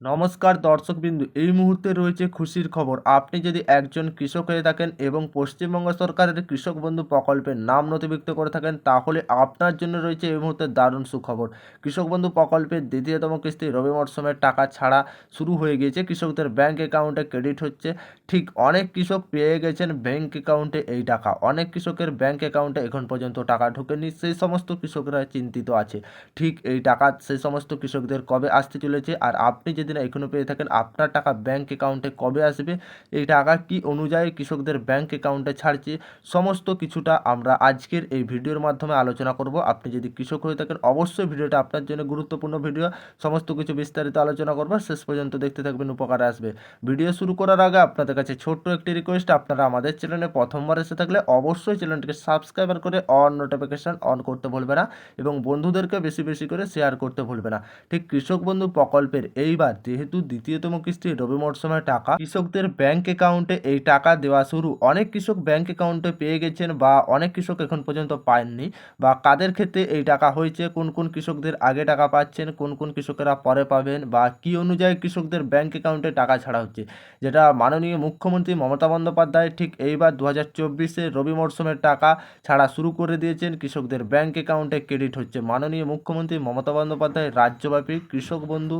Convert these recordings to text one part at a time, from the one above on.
নমস্কার দর্শকবিন্দু, এই মুহূর্তে রয়েছে খুশির খবর। আপনি যদি একজন কৃষক হয়ে থাকেন এবং পশ্চিমবঙ্গ সরকারের কৃষক বন্ধু প্রকল্পের নাম নথিভুক্ত করে থাকেন, তাহলে আপনার জন্য রয়েছে এই মুহূর্তে দারুণ সুখবর। কৃষক বন্ধু প্রকল্পের দ্বিতীয়তম কিস্তি রবি মরশুমের টাকা ছাড়া শুরু হয়ে গিয়েছে। কৃষকদের ব্যাংক অ্যাকাউন্টে ক্রেডিট হচ্ছে। ঠিক অনেক কৃষক পেয়ে গেছেন ব্যাংক অ্যাকাউন্টে এই টাকা। অনেক কৃষকের ব্যাংক অ্যাকাউন্টে এখন পর্যন্ত টাকা ঢোকেনি, সেই সমস্ত কৃষকরা চিন্তিত আছে। ঠিক এই টাকা সেই সমস্ত কৃষকদের কবে আসতে চলেছে, আর আপনি যদি না এখনও পেয়ে থাকেন আপনার টাকা ব্যাংক অ্যাকাউন্টে কবে আসবে, এই টাকা কি অনুযায়ী কৃষকদের ব্যাংক অ্যাকাউন্টে ছাড়ছে, সমস্ত কিছুটা আমরা আজকের এই ভিডিওর মাধ্যমে আলোচনা করব। আপনি যদি কৃষক হয়ে থাকেন অবশ্যই ভিডিওটা আপনার জন্য গুরুত্বপূর্ণ ভিডিও। সমস্ত কিছু বিস্তারিত আলোচনা করব, শেষ পর্যন্ত দেখতে থাকবেন, উপকারে আসবে। ভিডিও শুরু করার আগে আপনাদের কাছে ছোট্ট একটি রিকোয়েস্ট, আপনারা আমাদের চ্যানেলে প্রথমবার এসে থাকলে অবশ্যই চ্যানেলটিকে সাবস্ক্রাইব করে অন নোটিফিকেশন অন করতে ভুলবে না এবং বন্ধুদেরকে বেশি বেশি করে শেয়ার করতে ভুলবে না। ঠিক কৃষক বন্ধু প্রকল্পের এইবার যেহেতু দ্বিতীয়তম কিস্তি রবি মরশুমের টাকা কৃষকদের ব্যাংক অ্যাকাউন্টে এই টাকা দেওয়া শুরু। অনেক কৃষক ব্যাংক অ্যাকাউন্টে পেয়ে গেছেন বা অনেক কৃষক এখন পর্যন্ত পাননি, বা কাদের ক্ষেত্রে এই টাকা হয়েছে, কোন কোন কৃষকদের আগে টাকা পাচ্ছেন, কোন কোন কৃষকেরা পরে পাবেন, বা কী অনুযায়ী কৃষকদের ব্যাংক অ্যাকাউন্টে টাকা ছাড়া হচ্ছে, যেটা মাননীয় মুখ্যমন্ত্রী মমতা বন্দ্যোপাধ্যায় ঠিক এইবার 2024 রবি মরশুমের টাকা ছাড়া শুরু করে দিয়েছেন। কৃষকদের ব্যাংক অ্যাকাউন্টে ক্রেডিট হচ্ছে। মাননীয় মুখ্যমন্ত্রী মমতা বন্দ্যোপাধ্যায় রাজ্যব্যাপী কৃষক বন্ধু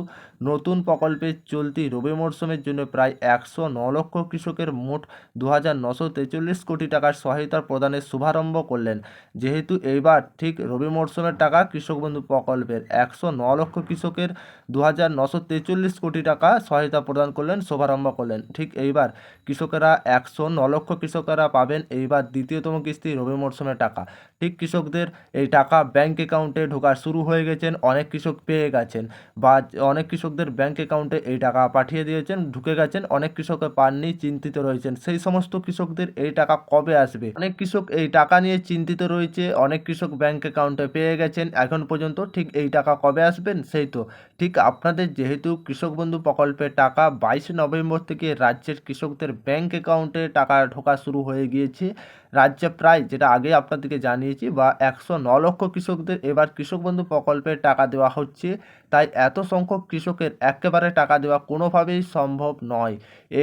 নতুন প্রকল্পের চলতি রবি মরশুমের জন্য প্রায় 109 লক্ষ কৃষকের মোট 2,943 কোটি টাকার সহায়তা প্রদানের শুভারম্ভ করলেন। যেহেতু এইবার ঠিক রবি মরশুমের টাকা কৃষক বন্ধু প্রকল্পের 109 লক্ষ কৃষকের 2,943 কোটি টাকা সহায়তা প্রদান করলেন, শুভারম্ভ করলেন। ঠিক এইবার কৃষকেরা 109 লক্ষ কৃষকেরা পাবেন এইবার দ্বিতীয়তম কিস্তি রবি মরশুমের টাকা। ঠিক কৃষকদের এই টাকা ব্যাংক অ্যাকাউন্টে ঢোকা শুরু হয়ে গেছেন, অনেক কৃষক পেয়ে গেছেন, বা অনেক কৃষকদের ব্যাংক অ্যাকাউন্টে এই টাকা পাঠিয়ে দিয়েছেন, ঢুকে গেছেন। অনেক কৃষক পাননি, চিন্তিত রয়েছেন। সেই সমস্ত কৃষকদের এই টাকা কবে আসবে, অনেক কৃষক এই টাকা নিয়ে চিন্তিত রয়েছে। অনেক কৃষক ব্যাংক অ্যাকাউন্টে পেয়ে গেছেন এখন পর্যন্ত, ঠিক এই টাকা কবে আসবেন সেই তো। ঠিক আপনাদের যেহেতু কৃষক বন্ধু প্রকল্পের টাকা 22 নভেম্বর থেকে রাজ্যের কৃষকদের ব্যাংক অ্যাকাউন্টে টাকা ঢোকা শুরু হয়ে গিয়েছে। রাজ্যে প্রায়, যেটা আগে আপনাদেরকে জানিয়েছি, বা 109 লক্ষ কৃষকদের এবার কৃষক বন্ধু প্রকল্পের টাকা দেওয়া হচ্ছে। তাই এত সংখ্যক কৃষকের একেবারে টাকা দেওয়া কোনোভাবেই সম্ভব নয়,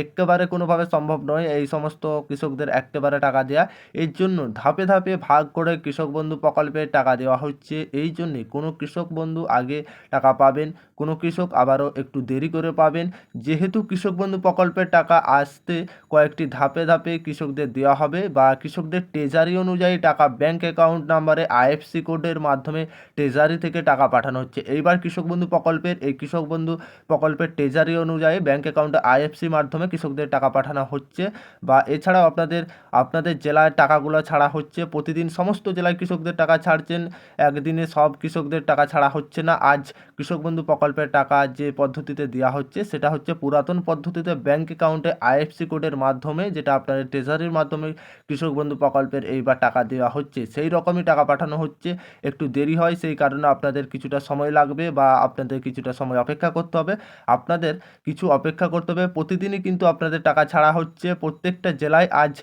একেবারে কোনোভাবে সম্ভব নয় এই সমস্ত কৃষকদের একেবারে টাকা দেওয়া। এর জন্য ধাপে ধাপে ভাগ করে কৃষক বন্ধু প্রকল্পের টাকা দেওয়া হচ্ছে। এই জন্যে কোনো কৃষক বন্ধু আগে টাকা পাবেন, কোনো কৃষক আবারও একটু দেরি করে পাবেন। যেহেতু কৃষক বন্ধু প্রকল্পের টাকা আসতে কয়েকটি ধাপে ধাপে কৃষকদের দেওয়া হবে, বা কৃষকদের ট্রেজারি অনুযায়ী টাকা ব্যাংক অ্যাকাউন্ট নাম্বারে আইএফসি কোডের মাধ্যমে ট্রেজারি থেকে টাকা পাঠানো হচ্ছে। এইবার কৃষক বন্ধু প্রকল্পের এই কৃষক বন্ধু প্রকল্পের ট্রেজারি অনুযায়ী ব্যাংক অ্যাকাউন্টে আইএফসি মাধ্যমে কৃষকদের টাকা পাঠানো হচ্ছে। বা এছাড়াও আপনাদের আপনাদের জেলায় টাকাগুলো ছাড়া হচ্ছে। প্রতিদিন সমস্ত জেলায় কৃষকদের টাকা ছাড়ছেন, একদিনে সব কৃষকদের টাকা ছাড়া হচ্ছে না। আজ কৃষক বন্ধু প্রকল্পের টাকা যে পদ্ধতিতে দেওয়া হচ্ছে সেটা হচ্ছে পুরাতন পদ্ধতিতে ব্যাংক অ্যাকাউন্টে আইএফসি কোডের মাধ্যমে, যেটা আপনাদের ট্রেজারির মাধ্যমে কৃষক বন্ধু প্রকল্পের এইবার টাকা দেওয়া হচ্ছে। সেই রকমই টাকা পাঠানো হচ্ছে। একটু দেরি হয়, সেই কারণে আপনাদের কিছুটা সময় লাগবে, বা আপনাদের কিছুটা সময় অপেক্ষা করতে হবে। আপনাদের কিছু অপেক্ষা করতে হবে। প্রতিদিনই কিন্তু আপনাদের টাকা ছাড়া হচ্ছে। প্রত্যেকটা জেলায় আজ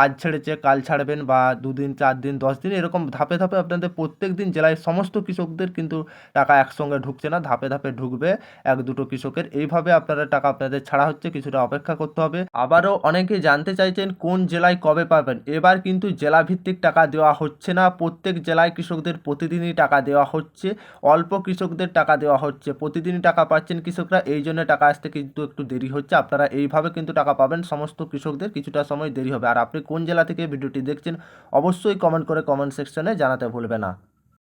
আজ ছেড়েছে কাল ছাড়বেন, বা 2 দিন 4 দিন 10 দিন এরকম ধাপে ধাপে আপনাদের প্রত্যেক দিন জেলায় সমস্ত কৃষকদের কিন্তু টাকা একসঙ্গে ঢুকছে না, ধাপে ধাপে ঢুকবে এক দুটো কৃষকের। এইভাবে আপনারা টাকা আপনাদের ছাড়া হচ্ছে, কিছুটা অপেক্ষা করতে হবে। আবারও অনেকে জানতে চাইছেন কোন জেলায় কবে পাবেন। এবার কিন্তু জেলা ভিত্তিক টাকা দেওয়া হচ্ছে না, প্রত্যেক জেলায় কৃষকদের প্রতিদিনই টাকা দেওয়া হচ্ছে। অল্প কৃষকদের টাকা দেওয়া হচ্ছে, প্রতিদিনই টাকা পাচ্ছেন কৃষকরা, এই জন্য টাকা আসতে কিন্তু একটু দেরি হচ্ছে। আপনারা এইভাবে কিন্তু টাকা পাবেন, সমস্ত কৃষকদের কিছুটা সময় দেরি হবে। আর আপনি কোন জেলা থেকে ভিডিওটি দেখছেন অবশ্যই কমেন্ট করে কমেন্ট সেকশনে জানাতে ভুলবে না।